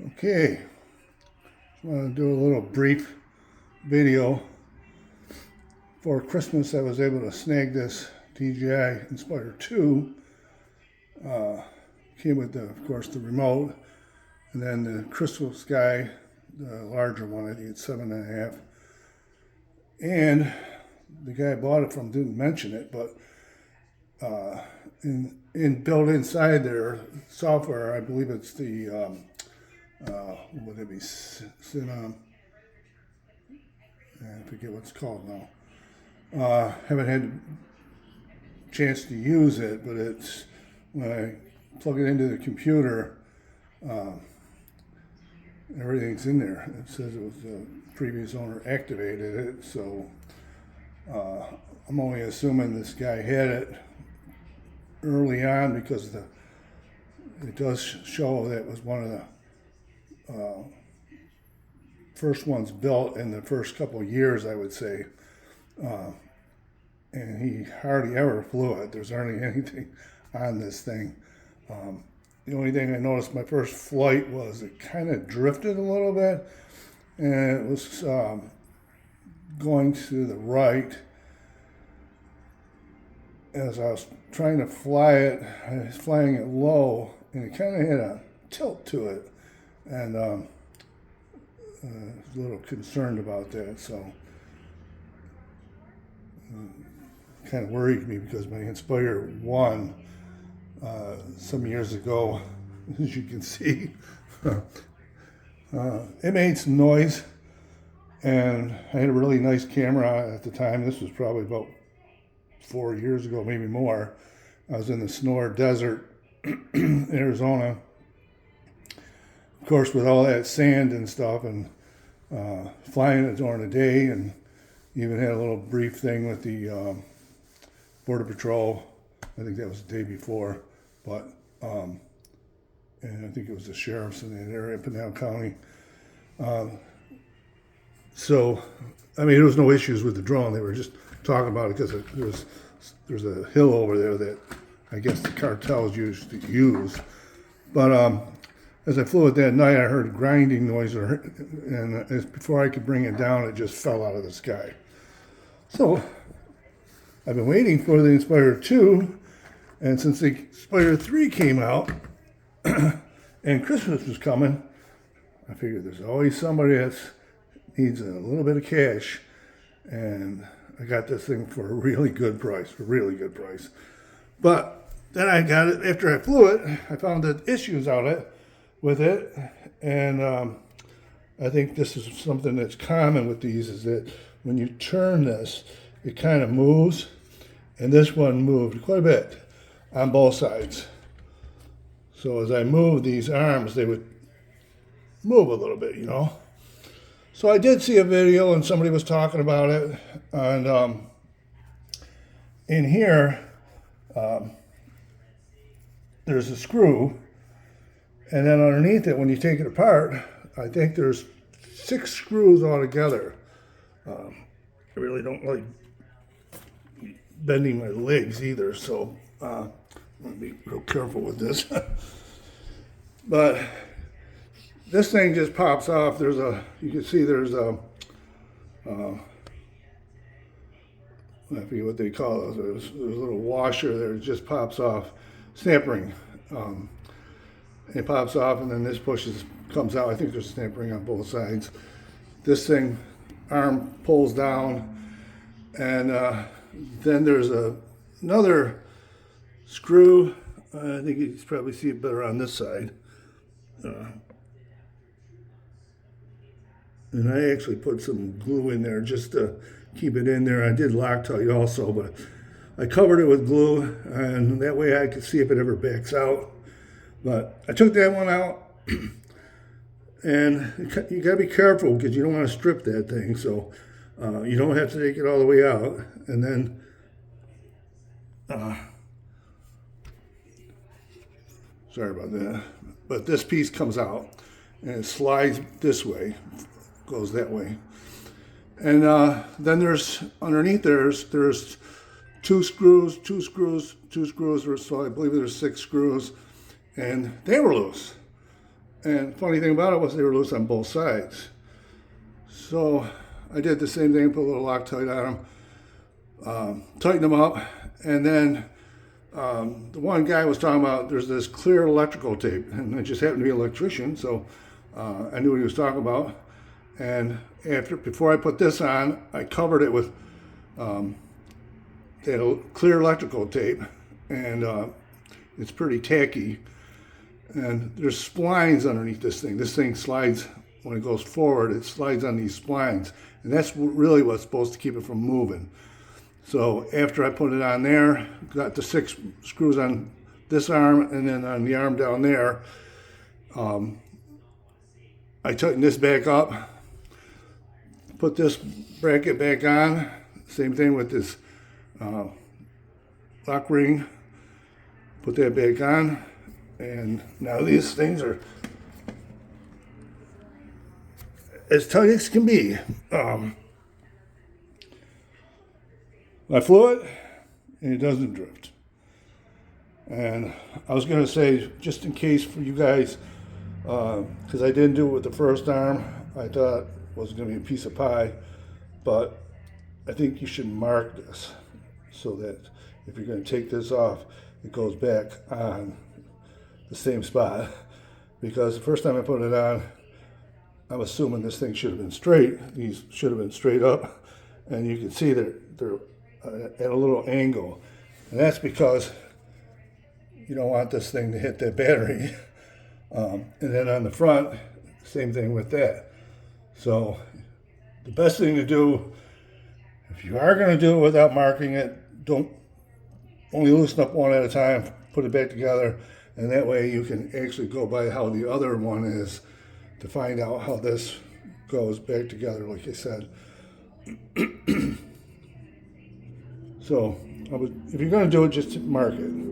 Okay, just want to do a little brief video. For Christmas, I was able to snag this DJI Inspire 2. Came with, of course, the remote, and then the Crystal Sky, the larger one. I think it's 7.5. And the guy I bought it from didn't mention it, but built inside their software, I believe it's the what would it be? I forget what it's called now. Haven't had a chance to use it, but it's when I plug it into the computer, everything's in there. It says it was the previous owner activated it, so I'm only assuming this guy had it early on because it does show that it was one of the first ones built in the first couple of years, I would say. And he hardly ever flew it. There's hardly anything on this thing. The only thing I noticed my first flight was it kind of drifted a little bit, and it was going to the right. As I was trying to fly it, I was flying it low, and it kind of had a tilt to it, and I was a little concerned about that, so kind of worried me because my Inspire 1 some years ago, as you can see, it made some noise, and I had a really nice camera at the time. This was probably about 4 years ago, maybe more. I was in the Sonora Desert, Arizona, of course, with all that sand and stuff, and flying it during the day, and even had a little brief thing with the Border Patrol. I think that was the day before, but and I think it was the sheriffs in that area, Pinal County. So, I mean, there was no issues with the drone. They were just talking about it because there's a hill over there that I guess the cartels used to use. But as I flew it that night, I heard a grinding noise, and before I could bring it down, it just fell out of the sky. So I've been waiting for the Inspire 2, and since the Inspire 3 came out and Christmas was coming, I figured there's always somebody that needs a little bit of cash, and I got this thing for a really good price, But then I got it, after I flew it, I found the issues with it, and I think this is something that's common with these, is that when you turn this, it kind of moves, and this one moved quite a bit on both sides. So as I moved these arms, they would move a little bit, So I did see a video, and somebody was talking about it, and in here, there's a screw, and then underneath it, when you take it apart, I think there's 6 screws altogether. I really don't like bending my legs either, so I'm going to be real careful with this. But this thing just pops off. You can see there's a, I forget what they call it. There's a little washer there. It just pops off, snap ring. It pops off, and then this comes out. I think there's a snap ring on both sides. This thing, arm pulls down, and then there's another screw. I think you can probably see it better on this side. And I actually put some glue in there just to keep it in there. I did Loctite also, but I covered it with glue, and that way I could see if it ever backs out. But I took that one out, and you gotta be careful because you don't want to strip that thing. So you don't have to take it all the way out, and then sorry about that. But this piece comes out, and it slides this way, goes that way, and then there's underneath there's 2 screws, so I believe there's 6 screws, and they were loose. And funny thing about it was they were loose on both sides. So I did the same thing, put a little Loctite on them, tighten them up, and then the one guy was talking about there's this clear electrical tape, and I just happened to be an electrician, so I knew what he was talking about. And before I put this on, I covered it with that clear electrical tape, and it's pretty tacky. And there's splines underneath this thing. This thing slides when it goes forward. It slides on these splines, and that's really what's supposed to keep it from moving. So after I put it on there, got the 6 screws on this arm, and then on the arm down there, I tightened this back up, put this bracket back on. Same thing with this lock ring. Put that back on. And now these things are as tight as can be. I flew it, and it doesn't drift. And I was going to say, just in case for you guys, because I didn't do it with the first arm, I thought it was going to be a piece of pie, but I think you should mark this so that if you're going to take this off, it goes back on the same spot. Because the first time I put it on, I'm assuming this thing should have been straight. These should have been straight up, and you can see they're at a little angle, and that's because you don't want this thing to hit that battery. And then on the front, same thing with that. So the best thing to do, if you are going to do it without marking it, don't only loosen up one at a time, put it back together, and that way you can actually go by how the other one is to find out how this goes back together, like I said. So if you're going to do it, just mark it.